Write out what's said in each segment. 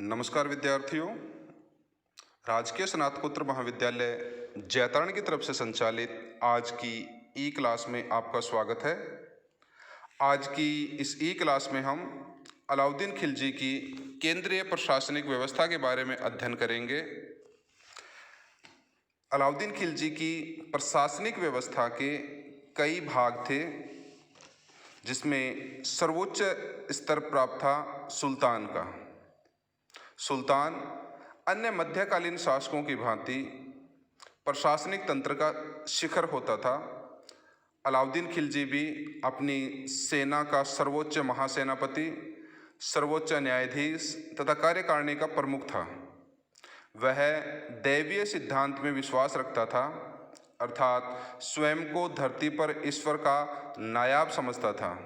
नमस्कार विद्यार्थियों। राजकीय स्नातकोत्तर महाविद्यालय जैतारण की तरफ से संचालित आज की ई क्लास में आपका स्वागत है। आज की इस ई क्लास में हम अलाउद्दीन खिलजी की केंद्रीय प्रशासनिक व्यवस्था के बारे में अध्ययन करेंगे। अलाउद्दीन खिलजी की प्रशासनिक व्यवस्था के कई भाग थे, जिसमें सर्वोच्च स्तर प्राप्त था सुल्तान का। सुल्तान अन्य मध्यकालीन शासकों की भांति प्रशासनिक तंत्र का शिखर होता था। अलाउद्दीन खिलजी भी अपनी सेना का सर्वोच्च महासेनापति, सर्वोच्च न्यायाधीश तथा कार्यकारिणी का प्रमुख था। वह दैवीय सिद्धांत में विश्वास रखता था, अर्थात स्वयं को धरती पर ईश्वर का नायाब समझता था।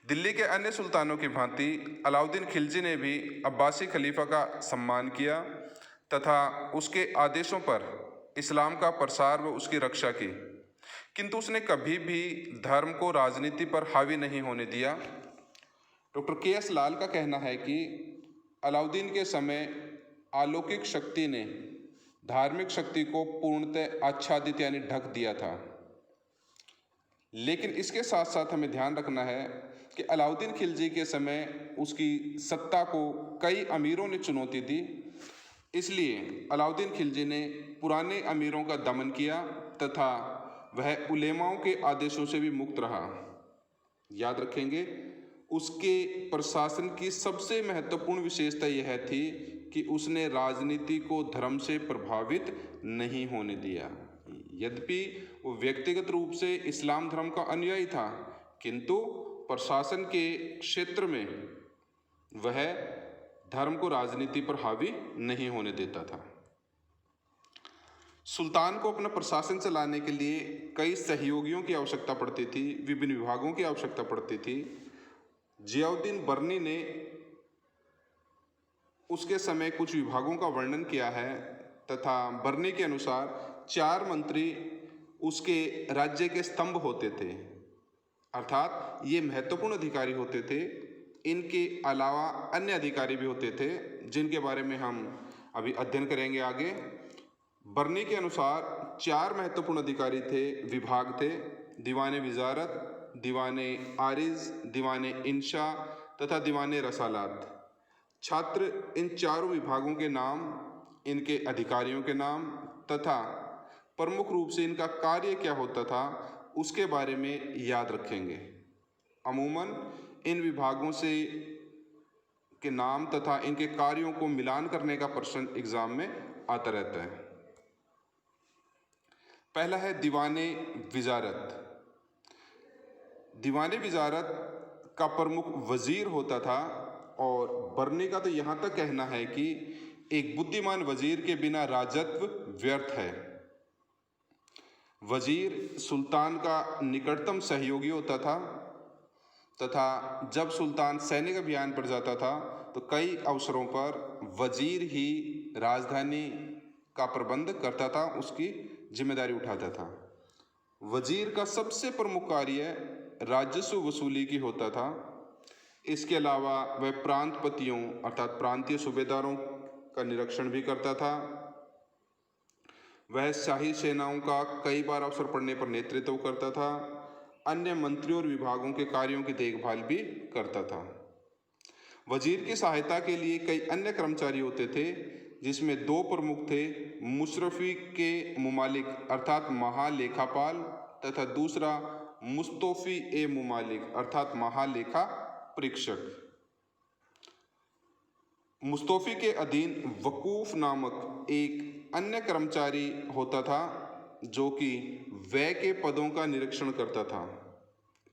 दिल्ली के अन्य सुल्तानों की भांति अलाउद्दीन खिलजी ने भी अब्बासी खलीफा का सम्मान किया तथा उसके आदेशों पर इस्लाम का प्रसार व उसकी रक्षा की, किंतु उसने कभी भी धर्म को राजनीति पर हावी नहीं होने दिया। Doctor KS. लाल का कहना है कि अलाउद्दीन के समय अलौकिक शक्ति ने धार्मिक शक्ति को पूर्णतः आच्छादित यानी ढक दिया था। लेकिन इसके साथ साथ हमें ध्यान रखना है कि अलाउद्दीन खिलजी के समय उसकी सत्ता को कई अमीरों ने चुनौती दी, इसलिए अलाउद्दीन खिलजी ने पुराने अमीरों का दमन किया तथा वह उलेमाओं के आदेशों से भी मुक्त रहा। याद रखेंगे, उसके प्रशासन की सबसे महत्वपूर्ण विशेषता यह थी कि उसने राजनीति को धर्म से प्रभावित नहीं होने दिया। यद्यपि वो व्यक्तिगत रूप से इस्लाम धर्म का अनुयायी था, किंतु प्रशासन के क्षेत्र में वह धर्म को राजनीति पर हावी नहीं होने देता था। सुल्तान को अपना प्रशासन चलाने के लिए कई सहयोगियों की आवश्यकता पड़ती थी, विभिन्न विभागों की आवश्यकता पड़ती थी। जियाउद्दीन बर्नी ने उसके समय कुछ विभागों का वर्णन किया है तथा बर्नी के अनुसार 4 मंत्री उसके राज्य के स्तंभ होते थे, अर्थात ये महत्वपूर्ण अधिकारी होते थे। इनके अलावा अन्य अधिकारी भी होते थे, जिनके बारे में हम अभी अध्ययन करेंगे आगे। बर्नी के अनुसार 4 महत्वपूर्ण अधिकारी थे, विभाग थे: दीवाने विजारत, दीवाने आरिज, दीवाने इंशा तथा दीवाने रसालात। छात्र इन चारों विभागों के नाम, इनके अधिकारियों के नाम तथा प्रमुख रूप से इनका कार्य क्या होता था उसके बारे में याद रखेंगे। अमूमन इन विभागों से के नाम तथा इनके कार्यों को मिलान करने का प्रश्न एग्जाम में आता रहता है। पहला है दीवाने विजारत। दीवाने विजारत का प्रमुख वजीर होता था और बर्नी का तो यहाँ तक कहना है कि एक बुद्धिमान वजीर के बिना राजत्व व्यर्थ है। वजीर सुल्तान का निकटतम सहयोगी होता था तथा जब सुल्तान सैनिक अभियान पर जाता था तो कई अवसरों पर वजीर ही राजधानी का प्रबंध करता था, उसकी जिम्मेदारी उठाता था। वजीर का सबसे प्रमुख कार्य राजस्व वसूली की होता था। इसके अलावा वह प्रांतपतियों अर्थात प्रांतीय सूबेदारों का निरीक्षण भी करता था। वह शाही सेनाओं का कई बार अवसर पड़ने पर नेतृत्व करता था। अन्य मंत्रियों और विभागों के कार्यों की देखभाल भी करता था। वजीर की सहायता के लिए कई अन्य कर्मचारी होते थे, जिसमें 2 प्रमुख थे: मुशर्रफी के मुमालिक अर्थात महालेखापाल तथा दूसरा मुस्तौफी ए मुमालिक अर्थात महालेखा परीक्षक। मुस्तौफी के अधीन वकूफ नामक एक अन्य कर्मचारी होता था, जो कि व्यय के पदों का निरीक्षण करता था।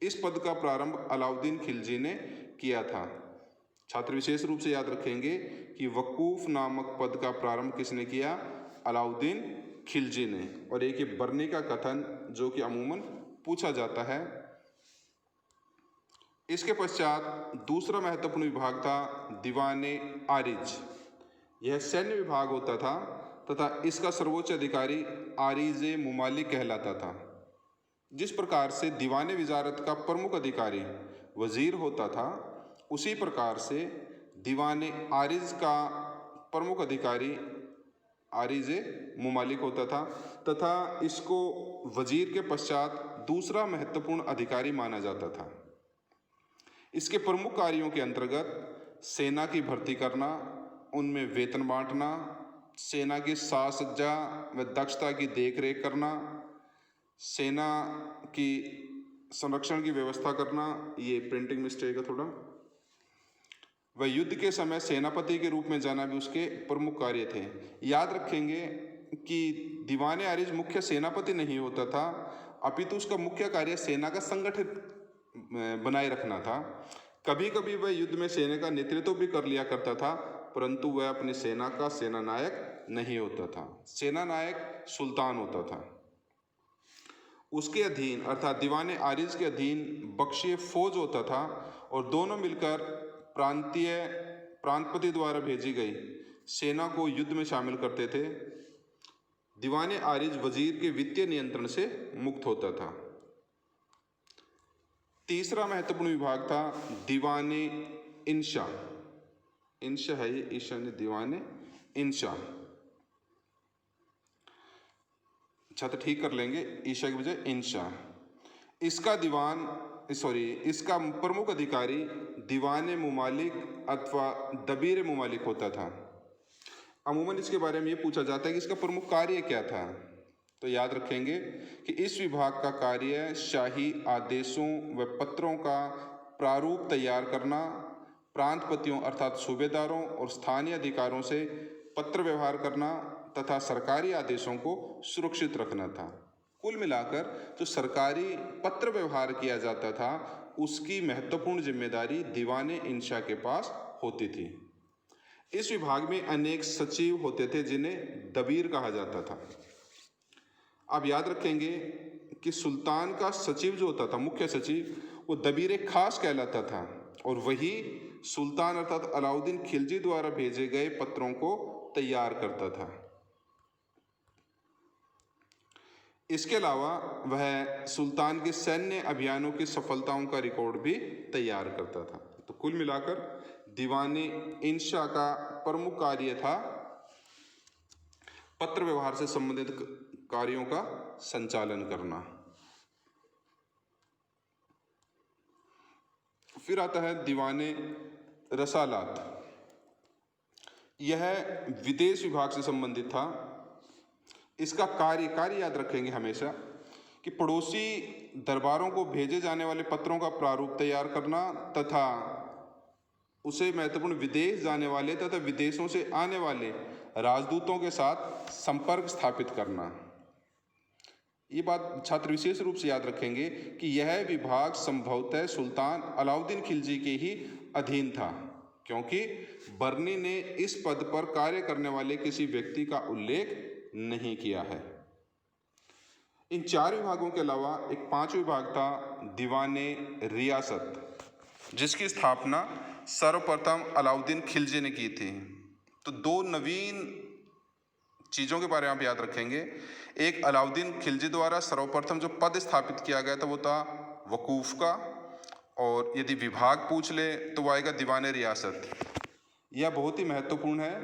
इस पद का प्रारंभ अलाउद्दीन खिलजी ने किया था। छात्र विशेष रूप से याद रखेंगे कि वकूफ नामक पद का प्रारंभ किसने किया? अलाउद्दीन खिलजी ने। और एक ये बर्नी का कथन जो कि अमूमन पूछा जाता है। इसके पश्चात दूसरा महत्वपूर्ण विभाग था दीवाने आरिज। यह सैन्य विभाग होता था तथा इसका सर्वोच्च अधिकारी आरिज़े मुमालिक कहलाता था। जिस प्रकार से दीवाने विजारत का प्रमुख अधिकारी वजीर होता था, उसी प्रकार से दीवाने आरिज का प्रमुख अधिकारी आरिज मुमालिक होता था तथा इसको वजीर के पश्चात दूसरा महत्वपूर्ण अधिकारी माना जाता था। इसके प्रमुख कार्यों के अंतर्गत सेना की भर्ती करना, उनमें वेतन बांटना, सेना की साज सज्जा व दक्षता की देखरेख करना, सेना की संरक्षण की व्यवस्था करना, ये प्रिंटिंग मिस्टेक है थोड़ा, वह युद्ध के समय सेनापति के रूप में जाना भी उसके प्रमुख कार्य थे। याद रखेंगे कि दीवान आरिज मुख्य सेनापति नहीं होता था, अपितु उसका मुख्य कार्य सेना का संगठित बनाए रखना था। कभी कभी वह युद्ध में सेना का नेतृत्व भी कर लिया करता था, परंतु वह अपनी सेना का सेनानायक नहीं होता था। सेनानायक सुल्तान होता था। उसके अधीन अर्थात दीवान आरिज के अधीन बख्शिय फौज होता था और दोनों मिलकर प्रांतपति द्वारा भेजी गई सेना को युद्ध में शामिल करते थे। दीवान आरिज वजीर के वित्तीय नियंत्रण से मुक्त होता था। तीसरा महत्वपूर्ण विभाग था दीवान इंशा। इंशा है ये, ईशा ने दीवान इंशा, छात्र ठीक कर लेंगे, ईशा की बजाय इंशा। इसका प्रमुख अधिकारी दीवान मुमालिक अथवा दबीर मुमालिक होता था। अमूमन इसके बारे में ये पूछा जाता है कि इसका प्रमुख कार्य क्या था, तो याद रखेंगे कि इस विभाग का कार्य शाही आदेशों व पत्रों का प्रारूप तैयार करना, प्रांतपतियों अर्थात सूबेदारों और स्थानीय अधिकारों से पत्र व्यवहार करना तथा सरकारी आदेशों को सुरक्षित रखना था। कुल मिलाकर जो सरकारी पत्र व्यवहार किया जाता था उसकी महत्वपूर्ण जिम्मेदारी दीवान इंशा के पास होती थी। इस विभाग में अनेक सचिव होते थे जिन्हें दबीर कहा जाता था। आप याद रखेंगे कि सुल्तान का सचिव जो होता था, मुख्य सचिव, वो दबीर खास कहलाता था और वही सुल्तान अर्थात अलाउद्दीन खिलजी द्वारा भेजे गए पत्रों को तैयार करता था। इसके अलावा वह सुल्तान के सैन्य अभियानों की सफलताओं का रिकॉर्ड भी तैयार करता था। तो कुल मिलाकर दीवान इंशा का प्रमुख कार्य था पत्र व्यवहार से संबंधित कार्यों का संचालन करना। फिर आता है दीवान रसालात। यह विदेश विभाग से संबंधित था। इसका कार्य याद रखेंगे हमेशा कि पड़ोसी दरबारों को भेजे जाने वाले पत्रों का प्रारूप तैयार करना तथा उसे महत्वपूर्ण विदेश जाने वाले तथा विदेशों से आने वाले राजदूतों के साथ संपर्क स्थापित करना। ये बात छात्र विशेष रूप से याद रखेंगे कि यह विभाग संभवतः सुल्तान अलाउद्दीन खिलजी के ही अधीन था, क्योंकि बर्नी ने इस पद पर कार्य करने वाले किसी व्यक्ति का उल्लेख नहीं किया है। इन चार विभागों के अलावा एक पांचवा विभाग था दीवान रियासत, जिसकी स्थापना सर्वप्रथम अलाउद्दीन खिलजी ने की थी। तो दो नवीन चीज़ों के बारे में आप याद रखेंगे। एक, अलाउद्दीन खिलजी द्वारा सर्वप्रथम जो पद स्थापित किया गया था वो था वकूफ का, और यदि विभाग पूछ ले तो वो आएगा दीवान रियासत। यह बहुत ही महत्वपूर्ण है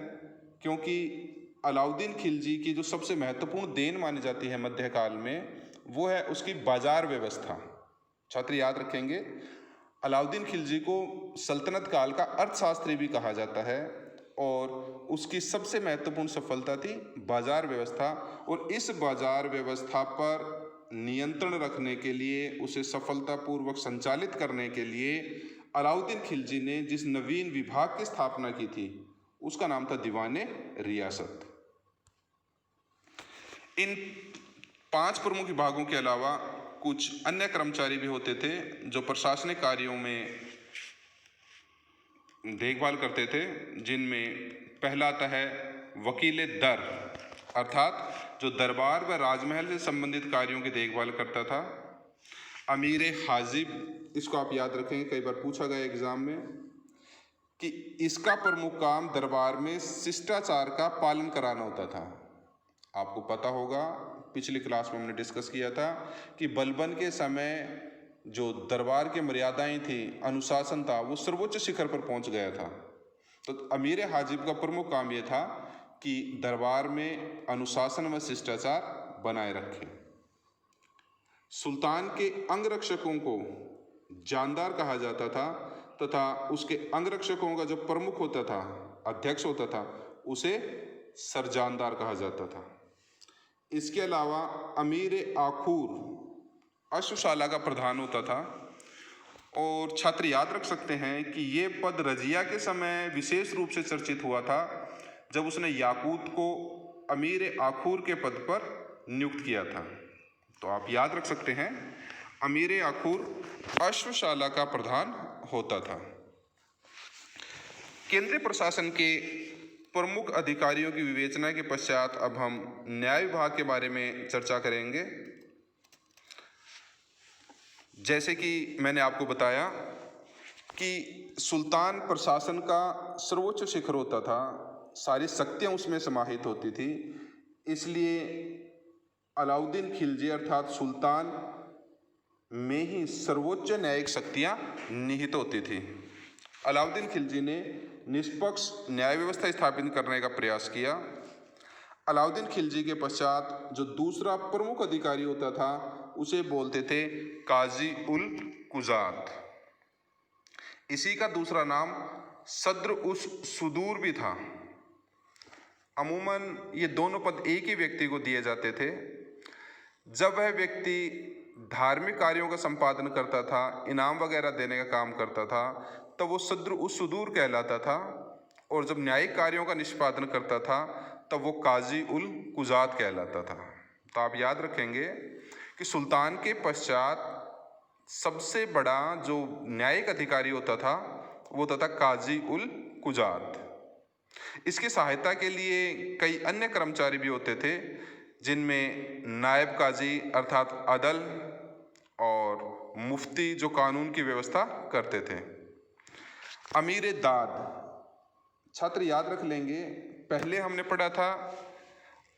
क्योंकि अलाउद्दीन खिलजी की जो सबसे महत्वपूर्ण देन मानी जाती है मध्यकाल में वो है उसकी बाजार व्यवस्था। छात्र याद रखेंगे अलाउद्दीन खिलजी को सल्तनत काल का अर्थशास्त्री भी कहा जाता है और उसकी सबसे महत्वपूर्ण सफलता थी बाजार व्यवस्था, और इस बाजार व्यवस्था पर नियंत्रण रखने के लिए, उसे सफलतापूर्वक संचालित करने के लिए अलाउद्दीन खिलजी ने जिस नवीन विभाग की स्थापना की थी उसका नाम था दीवान रियासत। इन पांच प्रमुख विभागों के अलावा कुछ अन्य कर्मचारी भी होते थे जो प्रशासनिक कार्यों में देखभाल करते थे, जिनमें पहला आता है वकील दर, अर्थात जो दरबार व राजमहल से संबंधित कार्यों की देखभाल करता था। अमीर हाजिब, इसको आप याद रखेंगे, कई बार पूछा गया एग्जाम में कि इसका प्रमुख काम दरबार में शिष्टाचार का पालन कराना होता था। आपको पता होगा पिछली क्लास में हमने डिस्कस किया था कि बलबन के समय जो दरबार की मर्यादाएं थी, अनुशासन था, वो सर्वोच्च शिखर पर पहुंच गया था। तो अमीर हाजिब का प्रमुख काम यह था कि दरबार में अनुशासन व शिष्टाचार बनाए रखे। सुल्तान के अंगरक्षकों को जानदार कहा जाता था तथा उसके अंगरक्षकों का जो प्रमुख होता था, अध्यक्ष होता था, उसे सरजानदार कहा जाता था। इसके अलावा अमीर आखूर अश्वशाला का प्रधान होता था और छात्र याद रख सकते हैं कि ये पद रजिया के समय विशेष रूप से चर्चित हुआ था जब उसने याकूत को अमीर आखूर के पद पर नियुक्त किया था। तो आप याद रख सकते हैं अमीर आखूर अश्वशाला का प्रधान होता था। केंद्रीय प्रशासन के प्रमुख अधिकारियों की विवेचना के पश्चात अब हम न्याय विभाग के बारे में चर्चा करेंगे। जैसे कि मैंने आपको बताया कि सुल्तान प्रशासन का सर्वोच्च शिखर होता था, सारी शक्तियां उसमें समाहित होती थी, इसलिए अलाउद्दीन खिलजी अर्थात सुल्तान में ही सर्वोच्च न्यायिक शक्तियां निहित होती थी। अलाउद्दीन खिलजी ने निष्पक्ष न्याय व्यवस्था स्थापित करने का प्रयास किया। अलाउद्दीन खिलजी के पश्चात जो दूसरा प्रमुख अधिकारी होता था उसे बोलते थे काजी उल कुजात। इसी का दूसरा नाम सद्र उस सुदूर भी था। अमूमन ये दोनों पद एक ही व्यक्ति को दिए जाते थे। जब वह व्यक्ति धार्मिक कार्यों का संपादन करता था, इनाम वगैरह देने का काम करता था, तब वो सद्र उस सुदूर कहलाता था, और जब न्यायिक कार्यों का निष्पादन करता था तब वो काजी उल कुजात कहलाता था। तो आप याद रखेंगे कि सुल्तान के पश्चात सबसे बड़ा जो न्यायिक अधिकारी होता था वो होता था काजी उल कुजात। इसकी सहायता के लिए कई अन्य कर्मचारी भी होते थे, जिनमें नायब काजी अर्थात अदल और मुफ्ती जो कानून की व्यवस्था करते थे। अमीर दाद, छात्र याद रख लेंगे, पहले हमने पढ़ा था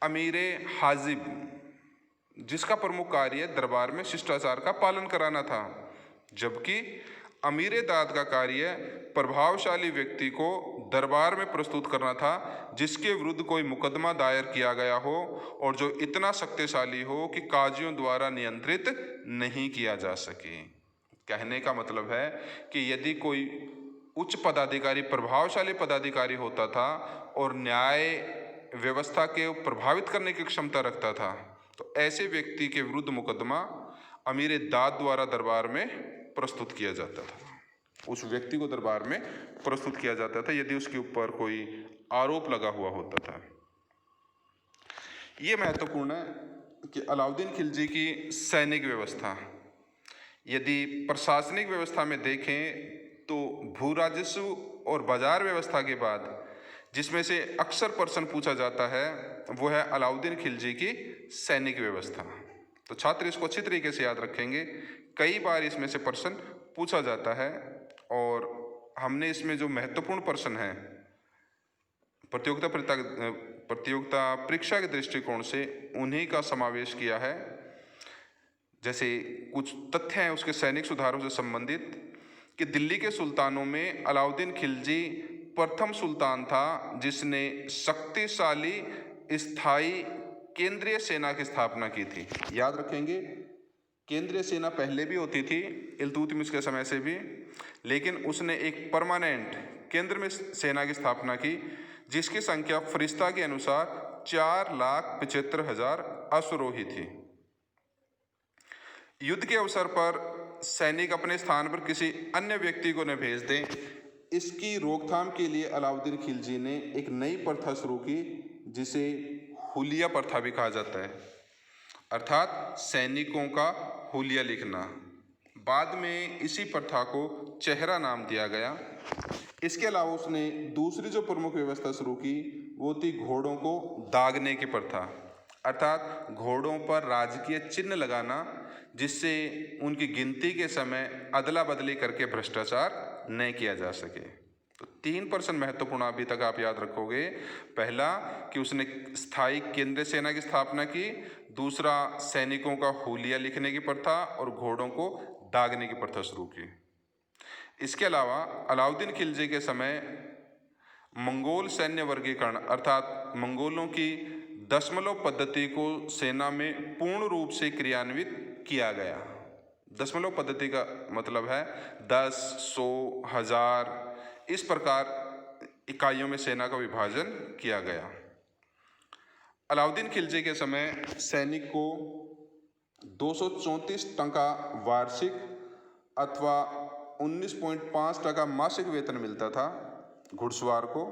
अमीर हाजिब, जिसका प्रमुख कार्य दरबार में शिष्टाचार का पालन कराना था, जबकि अमीर दाद का कार्य प्रभावशाली व्यक्ति को दरबार में प्रस्तुत करना था जिसके विरुद्ध कोई मुकदमा दायर किया गया हो और जो इतना शक्तिशाली हो कि काजियों द्वारा नियंत्रित नहीं किया जा सके। कहने का मतलब है कि यदि कोई उच्च पदाधिकारी प्रभावशाली पदाधिकारी होता था और न्याय व्यवस्था के प्रभावित करने की क्षमता रखता था, तो ऐसे व्यक्ति के विरुद्ध मुकदमा अमीर दाद द्वारा दरबार में प्रस्तुत किया जाता था। उस व्यक्ति को दरबार में प्रस्तुत किया जाता था यदि उसके ऊपर कोई आरोप लगा हुआ होता था। ये महत्वपूर्ण है कि अलाउद्दीन खिलजी की सैनिक व्यवस्था, यदि प्रशासनिक व्यवस्था में देखें तो भू राजस्व और बाजार व्यवस्था के बाद जिसमें से अक्सर प्रश्न पूछा जाता है वो है अलाउद्दीन खिलजी की सैनिक व्यवस्था। तो छात्र इसको अच्छी तरीके से याद रखेंगे, कई बार इसमें से प्रश्न पूछा जाता है और हमने इसमें जो महत्वपूर्ण प्रश्न हैं प्रतियोगिता परीक्षा के दृष्टिकोण से उन्हीं का समावेश किया है। जैसे कुछ तथ्य हैं उसके सैनिक सुधारों से संबंधित कि दिल्ली के सुल्तानों में अलाउद्दीन खिलजी प्रथम सुल्तान था जिसने शक्तिशाली स्थायी केंद्रीय सेना की स्थापना की थी। याद रखेंगे केंद्रीय सेना पहले भी होती थी इल्तुतमिश के समय से भी, लेकिन उसने एक परमानेंट केंद्र में सेना की स्थापना की जिसकी संख्या फरिश्ता के अनुसार 4,75,000 अश्वरोही थी। युद्ध के अवसर पर सैनिक अपने स्थान पर किसी अन्य व्यक्ति को न भेज दें, इसकी रोकथाम के लिए अलाउद्दीन खिलजी ने एक नई प्रथा शुरू की जिसे हुलिया प्रथा भी कहा जाता है, अर्थात सैनिकों का हुलिया लिखना। बाद में इसी प्रथा को चेहरा नाम दिया गया। इसके अलावा उसने दूसरी जो प्रमुख व्यवस्था शुरू की वो थी घोड़ों को दागने की प्रथा, अर्थात घोड़ों पर राजकीय चिन्ह लगाना जिससे उनकी गिनती के समय अदला बदली करके भ्रष्टाचार न किया जा सके। तो 3 प्रश्न महत्वपूर्ण अभी तक आप याद रखोगे। पहला कि उसने स्थायी केंद्रीय सेना की स्थापना की, दूसरा सैनिकों का हुलिया लिखने की प्रथा और घोड़ों को दागने की प्रथा शुरू की। इसके अलावा अलाउद्दीन खिलजी के समय मंगोल सैन्य वर्गीकरण अर्थात मंगोलों की दशमलव पद्धति को सेना में पूर्ण रूप से क्रियान्वित किया गया। दशमलव पद्धति का मतलब है 10, 100, 1000 इस प्रकार इकाइयों में सेना का विभाजन किया गया। अलाउद्दीन खिलजी के समय सैनिक को 234 टका वार्षिक अथवा 19.5 टका मासिक वेतन मिलता था घुड़सवार को,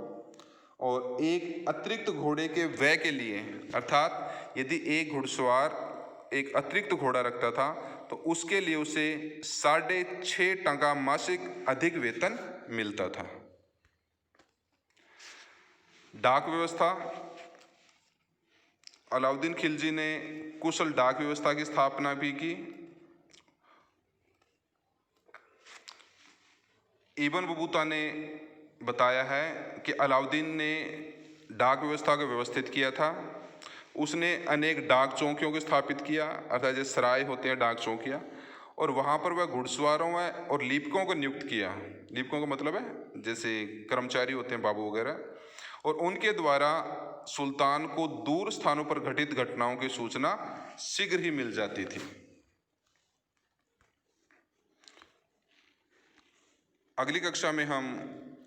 और एक अतिरिक्त घोड़े के व्यय के लिए अर्थात यदि एक घुड़सवार एक अतिरिक्त घोड़ा रखता था तो उसके लिए उसे 6.5 टका मासिक अधिक वेतन मिलता था। डाक व्यवस्था, अलाउद्दीन खिलजी ने कुशल डाक व्यवस्था की स्थापना भी की। इब्न बतूता ने बताया है कि अलाउद्दीन ने डाक व्यवस्था को व्यवस्थित किया था। उसने अनेक डाक चौकियों को स्थापित किया, अर्थात जैसे सराय होते हैं डाक चौकियाँ, और वहाँ पर वह घुड़सवारों में और लीपकों को नियुक्त किया। लीपकों का मतलब है जैसे कर्मचारी होते हैं बाबू वगैरह, और उनके द्वारा सुल्तान को दूर स्थानों पर घटित घटनाओं की सूचना शीघ्र ही मिल जाती थी। अगली कक्षा में हम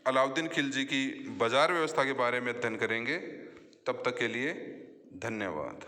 अलाउद्दीन खिलजी की बाजार व्यवस्था के बारे में अध्ययन करेंगे। तब तक के लिए धन्यवाद।